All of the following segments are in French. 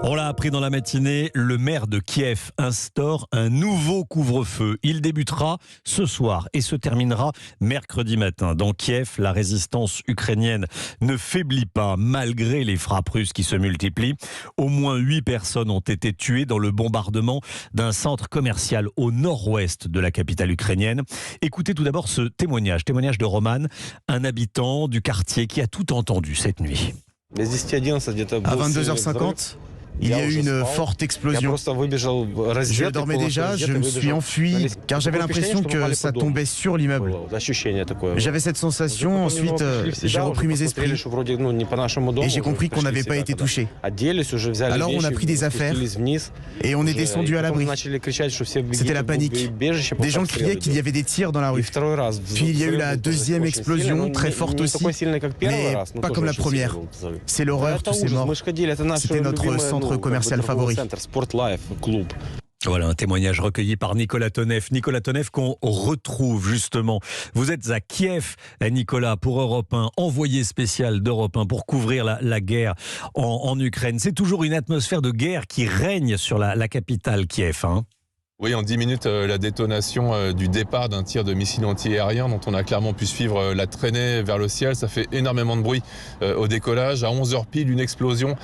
On l'a appris dans la matinée, le maire de Kiev instaure un nouveau couvre-feu. Il débutera ce soir et se terminera mercredi matin. Dans Kiev, la résistance ukrainienne ne faiblit pas malgré les frappes russes qui se multiplient. Au moins 8 personnes ont été tuées dans le bombardement d'un centre commercial au nord-ouest de la capitale ukrainienne. Écoutez tout d'abord ce témoignage de Roman, un habitant du quartier qui a tout entendu cette nuit. À 22h50, il y a eu une forte explosion. Je dormais déjà, je me suis enfui car j'avais l'impression que ça tombait sur l'immeuble. J'avais cette sensation, ensuite j'ai repris mes esprits et j'ai compris qu'on n'avait pas été touché. Alors on a pris des affaires et on est descendu à l'abri. C'était la panique. Des gens criaient qu'il y avait des tirs dans la rue. Puis il y a eu la deuxième explosion, très forte aussi, mais pas comme la première. C'est l'horreur, tous ces morts. C'était notre centre commercial favori. Voilà un témoignage recueilli par Nicolas Tonev. Nicolas Tonev qu'on retrouve justement. Vous êtes à Kiev, Nicolas, pour Europe 1, envoyé spécial d'Europe 1 pour couvrir la guerre en Ukraine. C'est toujours une atmosphère de guerre qui règne sur la capitale Kiev, hein. Oui, en 10 minutes, la détonation du départ d'un tir de missile anti-aérien dont on a clairement pu suivre la traînée vers le ciel. Ça fait énormément de bruit au décollage. À 11h pile, une explosion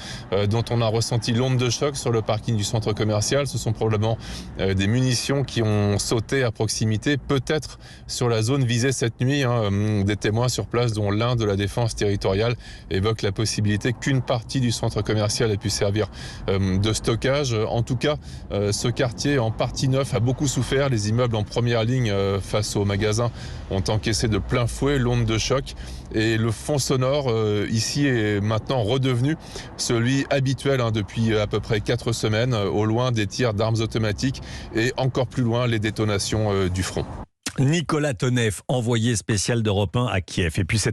dont on a ressenti l'onde de choc sur le parking du centre commercial. Ce sont probablement des munitions qui ont sauté à proximité, peut-être sur la zone visée cette nuit. Des témoins sur place, dont l'un de la défense territoriale, évoque la possibilité qu'une partie du centre commercial ait pu servir de stockage. En tout cas, ce quartier en partie neuf a beaucoup souffert. Les immeubles en première ligne face aux magasins ont encaissé de plein fouet l'onde de choc et le fond sonore ici est maintenant redevenu celui habituel depuis à peu près 4 semaines, au loin des tirs d'armes automatiques et encore plus loin les détonations du front. Nicolas Tonev, envoyé spécial d'Europe 1 à Kiev. Et puis cette